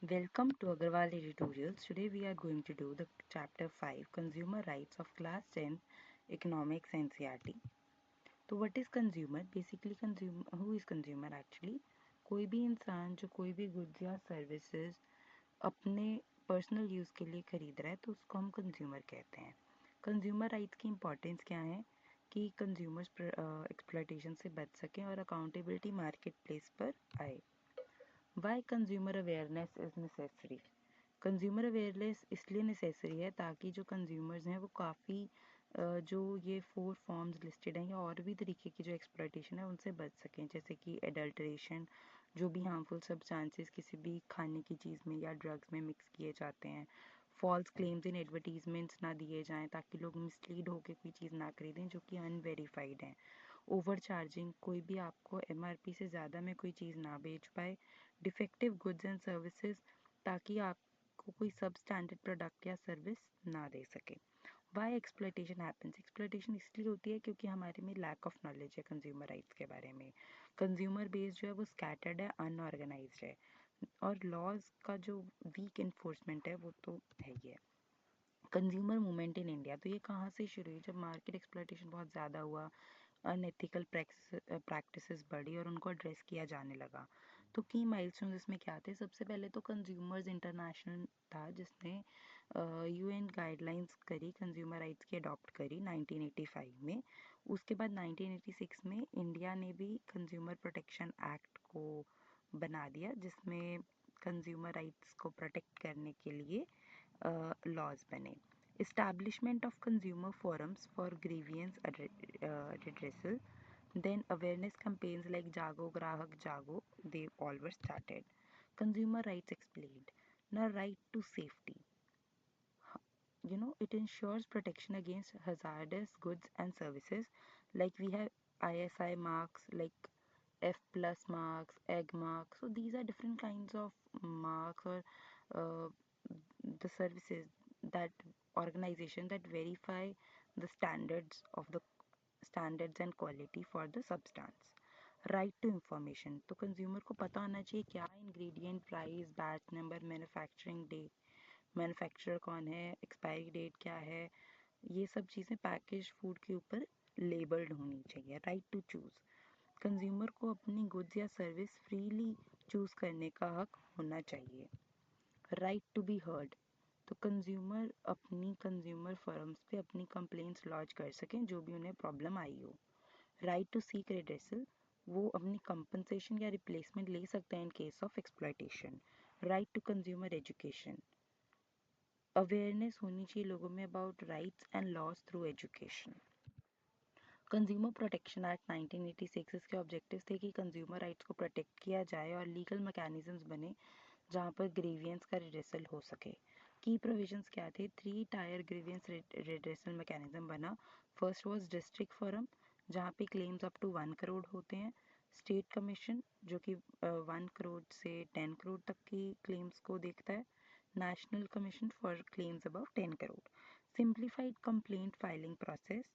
Welcome to Agarwal Editorials. Today we are going to do the chapter 5 Consumer Rights of Class 10 Economics NCERT. तो what is consumer? Basically who is consumer actually? कोई भी इंसान जो कोई भी goods या services अपने personal use के लिए खरीद रहा है तो उसको हम कंज्यूमर कहते हैं. कंज्यूमर राइट्स की इम्पोर्टेंस क्या है कि कंज्यूमर्स एक्सप्लॉयटेशन से बच सकें और अकाउंटेबिलिटी मार्केट प्लेस पर आए. Why consumer awareness is necessary. Consumer awareness इसलिए नेसेसरी है ताकि जो कंज्यूमर्स हैं वो काफ़ी जो ये 4 फॉर्म्स लिस्टेड हैं या और भी तरीके की जो एक्सप्लॉयटेशन है उनसे बच सकें, जैसे कि एडल्ट्रेशन, जो भी हार्मफुल सब्सटेंसेस किसी भी खाने की चीज़ में या ड्रग्स में मिक्स किए जाते हैं, फॉल्स क्लेम्स इन एडवर्टीजमेंट्स ना दिए जाएं ताकि लोग मिसलीड होकर कोई चीज़ ना खरीदें जो कि अनवेरीफाइड हैं, ओवर चार्जिंग, कोई भी आपको एमआरपी से ज़्यादा में कोई चीज़ ना बेच पाए, डिफेक्टिव गुड्स एंड सर्विसेज ताकि आपको कोई सब स्टैंडर्ड प्रोडक्ट या सर्विस ना दे सके. Y exploitation happens. एक्सप्लॉयटेशन इसलिए होती है क्योंकि हमारे में लैक ऑफ नॉलेज है कंज्यूमर राइट्स के बारे में. कंज्यूमर बेस जो है वो स्कैटर्ड है, अनऑर्गेनाइज्ड है और लॉज का जो वीक इन्फोर्समेंट है वो तो है ही है. Consumer movement in India. तो ये कहाँ से शुरू हुई? जब मार्केट एक्सप्लॉयटेशन बहुत ज़्यादा हुआ, अनएथिकल प्रैक्टिसेस बढ़ी और उनको एड्रेस किया जाने लगा. तो की माइलस्टोन्स इसमें क्या थे? सबसे पहले तो कंज्यूमर्स इंटरनेशनल था जिसने यूएन गाइडलाइंस करी, कंज्यूमर राइट्स की अडॉप्ट करी 1985 में. उसके बाद 1986 में इंडिया ने भी कंज्यूमर प्रोटेक्शन एक्ट को बना दिया जिसमें कंज्यूमर राइट्स को प्रोटेक्ट करने के लिए लॉज बने. Establishment of consumer forums for grievance redressal. Then awareness campaigns like Jago Grahak Jago, they all were started. Consumer rights explained. Now right to safety. It ensures protection against hazardous goods and services. Like we have ISI marks, like F plus marks, egg marks. So these are different kinds of marks or uh, the services that organization that verify the standards and quality for the substance. Right to information. तो consumer को पता होना चाहिए क्या ingredient, price, batch number, manufacturing date, manufacturer कौन है, expiry date क्या है, ये सब चीज़ें पैकेज फूड के ऊपर लेबल्ड होनी चाहिए. Right to choose. कंज्यूमर को अपनी गुड्स या सर्विस फ्रीली चूज़ करने का हक होना चाहिए. Right to be heard. तो कंज्यूमर अपनी कंज्यूमर फर्म्स पे अपनी कंप्लेंट्स लॉन्च कर सकें जो भी उन्हें प्रॉब्लम आई हो. Right to seek redressal. वो अपनी कंपनसेशन या रिप्लेसमेंट ले सकते हैं in case of exploitation. Right to consumer education. Awareness होनी चाहिए लोगों में about rights and laws through education. Consumer protection act 1986, इसके ऑब्जेक्टिव्स थे कि कंज्यूमर राइट्स को प्रोटेक्ट किया जाए और लीगल मैकेनिज्म्स बने जहां पर ग्रीवियंस का रिड्रेसल हो सके. की प्रोविजंस क्या थे? 3 टायर ग्रीवियंस रिड्रेसल मैकेनिज्म बना. फर्स्ट वाज डिस्ट्रिक्ट फोरम जहां पे क्लेम्स अप टू 1 करोड़ होते हैं. स्टेट कमीशन जो कि 1 करोड़ से 10 करोड़ तक की क्लेम्स को देखता है. National commission for claims above 10 crore. Simplified complaint filing process.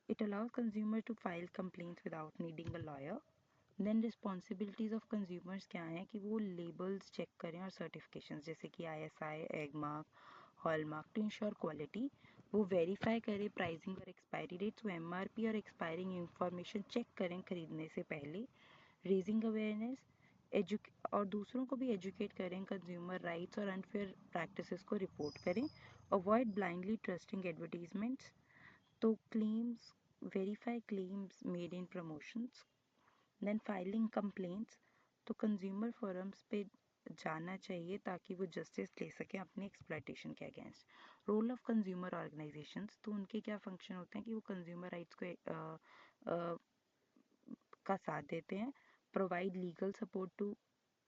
It allows consumers to file complaints without needing a lawyer. Then responsibilities of consumers क्या हैं कि वो labels चेक करें और certifications जैसे कि ISI, egg mark, hallmark to ensure quality. वो verify करें pricing और expiry dates. वो MRP और expiring information चेक करें खरीदने से पहले. Raising awareness और दूसरों को भी educate करें consumer rights और unfair practices को report करें. Avoid blindly trusting advertisements. तो claims, verify claims made in promotions. Then filing complaints. तो कंज्यूमर फोरम्स पे जाना चाहिए ताकि वो जस्टिस ले सकें अपनी एक्सप्लॉयटेशन के against. Role of consumer organisations. तो उनके क्या फंक्शन होते हैं कि वो कंज्यूमर राइट्स को का साथ देते हैं. Provide legal support to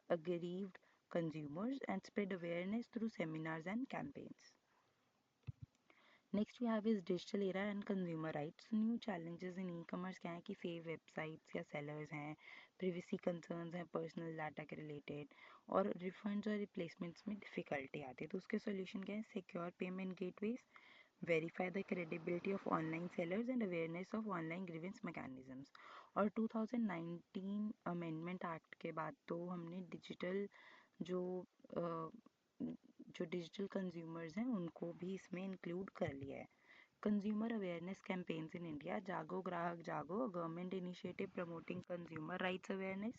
aggrieved consumers and spread awareness through seminars and campaigns. Next we have is digital era and consumer rights. New challenges in e commerce क्या है कि फेक वेबसाइट्स या sellers हैं, प्रिवेसी कंसर्न्स हैं personal data के related, और refunds और replacements में डिफ़िकल्टी आती है. तो उसके सोल्यूशन क्या है? Secure payment gateways, verify the credibility of online sellers and awareness of online grievance mechanisms. और 2019 अमेंडमेंट एक्ट के बाद तो हमने डिजिटल जो अ, जो डिजिटल कंज्यूमर्स हैं उनको भी इसमें इंक्लूड कर लिया है। Consumer awareness campaigns in India, जागो ग्राहक जागो, government initiative promoting consumer rights awareness.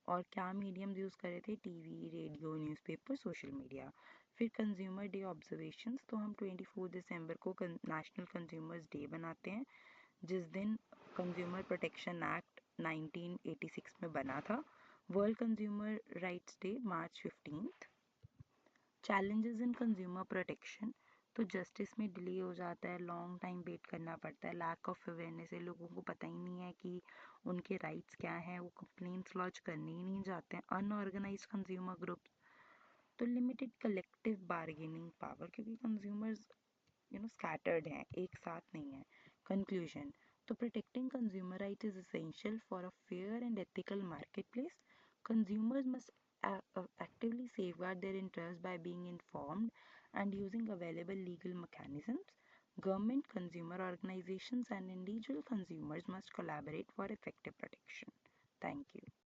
और क्या मीडियम यूज़ करे थे? TV, radio, newspaper, social media. फिर कंज्यूमर डे ऑब्जर्वेशंस, तो हम 24 दिसंबर को नेशनल कंज्यूमर्स डे बनाते हैं, जिस दिन कंज्यूमर प्रोटेक्शन एक्ट 1986 में बना था। World consumer rights day March 15। Challenges in consumer protection, तो जस्टिस में डिले हो जाता है, लॉन्ग टाइम वेट करना पड़ता है, लैक ऑफ अवेयरनेस है, लोगों को पता ही नहीं है कि उनके राइट्स क्या हैं, वो कंप्लेंट्स लॉन्च करने ही नहीं जाते हैं। अनऑर्गेनाइज कंज्यूमर ग्रुप्स, तो लिमिटेड कलेक्टिव बार्गेनिंग पावर, क्योंकि कंज्यूमर्स scattered हैं, एक साथ नहीं है। कंक्लूजन, तो protecting consumer right is essential for a fair and ethical marketplace. Consumers must actively safeguard their interests by being informed and using available legal mechanisms. Government, consumer organizations, and individual consumers must collaborate for effective protection. Thank you.